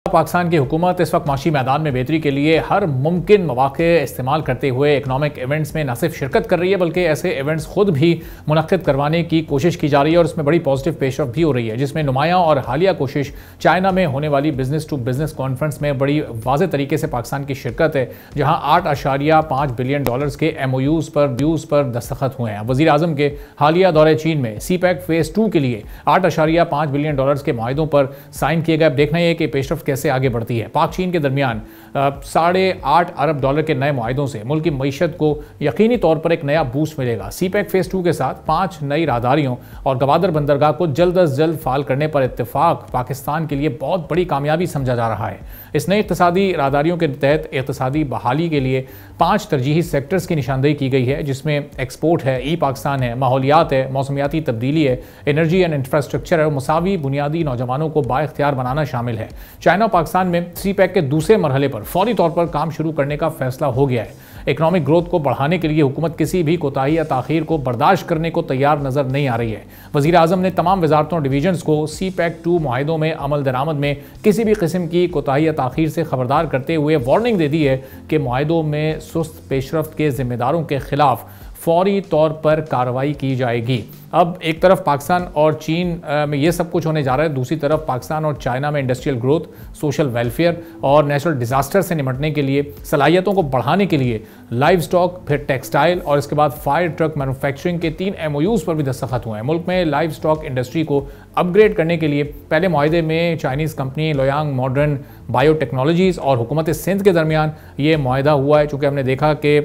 पाकिस्तान की हुकूमत इस वक्त माशी मैदान में बेहतरी के लिए हर मुमकिन मौके इस्तेमाल करते हुए इकनॉमिक इवेंट्स में न सिर्फ शिरकत कर रही है बल्कि ऐसे इवेंट्स खुद भी मुनक्किद करवाने की कोशिश की जा रही है और उसमें बड़ी पॉजिटिव पेशरफ भी हो रही है, जिसमें नुमायां और हालिया कोशिश चाइना में होने वाली बिजनेस टू बिजनेस कॉन्फ्रेंस में बड़ी वाज़ेह तरीके से पाकिस्तान की शिरकत है, जहाँ $8.5 बिलियन के MOUs पर ड्यूज पर दस्तखत हुए हैं। वज़ीर आज़म के हालिया दौरे चीन में CPEC फेज़ 2 के लिए $8.5 बिलियन के माहिदों पर साइन किए गए। अब देखना है कि पेशरफ कैसे आगे बढ़ती है। पाक चीन के दरमियान $8.5 अरब के नए मुआहिदों से मुल्क की मईशत को यकीनी तौर पर एक नया बूस्ट मिलेगा। CPEC फेज़ 2 के साथ 5 नई राहदारियों और गवादर बंदरगाह को जल्द अज जल्द फाल करने पर इत्तेफाक पाकिस्तान के लिए बहुत बड़ी कामयाबी समझा जा रहा है। इस नई इक़्तिसादी राहदारियों के तहत इक़्तिसादी बहाली के लिए 5 तरजीही सेक्टर्स की निशानदेही की गई है, जिसमें एक्सपोर्ट है, ई पाकिस्तान है, माहौलियात है, मौसमियाती तब्दीली है, एनर्जी एंड इंफ्रास्ट्रक्चर है और मुसावी बुनियादी नौजवानों को बाइख्तियार बनाना शामिल है। चाइना और पाकिस्तान में CPEC के दूसरे मरहले पर फौरी तौर पर काम शुरू करने का फैसला हो गया है। इकोनॉमिक ग्रोथ को बढ़ाने के लिए हुकूमत किसी भी कोताही या ताखीर को बर्दाश्त करने को तैयार नजर नहीं आ रही है। वज़ीर आज़म ने तमाम वजारतों और डिवीजन्स को CPEC 2 मुआहिदों में अमल दरामद में किसी भी किस्म की कोताही या ताखीर से खबरदार करते हुए वार्निंग दे दी है कि मुआहिदों में सुस्त पेशरफ्त के जिम्मेदारों के खिलाफ फौरी तौर पर कार्रवाई की जाएगी। अब एक तरफ पाकिस्तान और चीन में ये सब कुछ होने जा रहा है, दूसरी तरफ पाकिस्तान और चाइना में इंडस्ट्रियल ग्रोथ, सोशल वेलफेयर और नेचुरल डिजास्टर से निपटने के लिए सलाहियतों को बढ़ाने के लिए लाइव स्टॉक, फिर टेक्सटाइल और इसके बाद फायर ट्रक मैन्युफैक्चरिंग के 3 MOUs पर भी दस्तखत हुए हैं। मुल्क में लाइव स्टॉक इंडस्ट्री को अपग्रेड करने के लिए पहले मुआहिदे में चाइनीज़ कंपनी लोयांग मॉडर्न बायोटेक्नोलॉजीज़ और हुकूमत सिंध के दरमियान ये मुआहिदा हुआ है। चूँकि हमने देखा कि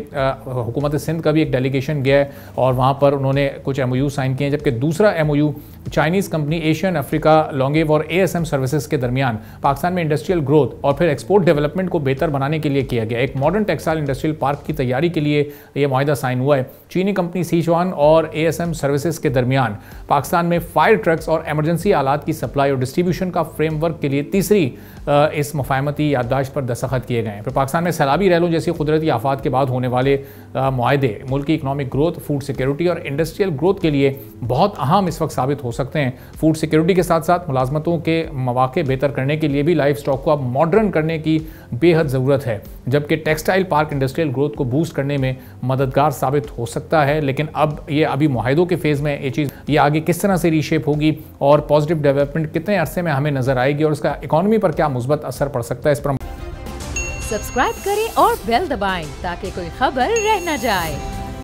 हुकूमत सिंध का भी एक डेलीगेशन गया है और वहाँ पर उन्होंने कुछ MOU साइन किए हैं, जबकि दूसरा MOU Chinese company Asian Africa longwave और ASM सर्विसेज के दरमियान पाकिस्तान में इंडस्ट्रियल ग्रोथ और फिर एक्सपोर्ट डेवलपमेंट को बेहतर बनाने के लिए किया गया। एक मॉडर्न टेक्सटाइल इंडस्ट्रियल पार्क की तैयारी के लिए यह मुआहिदा साइन हुआ है। चीनी कंपनी सीचुआन और ASM सर्विसेज के दरमियान पाकिस्तान में फायर ट्रक्स और एमरजेंसी आलात की सप्लाई और डिस्ट्रीब्यूशन का फ्रेमवर्क के लिए तीसरी इस मुफाहमती याददाश्त पर दस्तखत किए गए हैं। फिर पाकिस्तान में सैलाबी रैलों जैसी कुदरती आफात के बाद होने वाले मुआहिदे मुल्क की इकनॉमिक ग्रोथ, फूड सिक्योरिटी और इंडस्ट्रियल ग्रोथ के लिए बहुत अहम इस वक्त साबित हो सकते हैं। फूड सिक्योरिटी के साथ साथ मुलाजमतों के मौके बेहतर करने के लिए भी लाइव स्टॉक को अब मॉडर्न करने की बेहद ज़रूरत है, जबकि टेक्सटाइल पार्क इंडस्ट्रियल ग्रोथ को बूस्ट करने में मददगार साबित हो सकता है। लेकिन अब ये अभी मुआहिदों के फेज़ में ये चीज़ ये आगे किस तरह से रीशेप होगी और पॉजिटिव डेवलपमेंट कितने अरसे में हमें नजर आएगी और उसका इकॉनमी पर क्या मुस्बत असर पड़ सकता है, इस पर सब्सक्राइब करें और बेल दबाएं ताकि कोई खबर रह न जाए।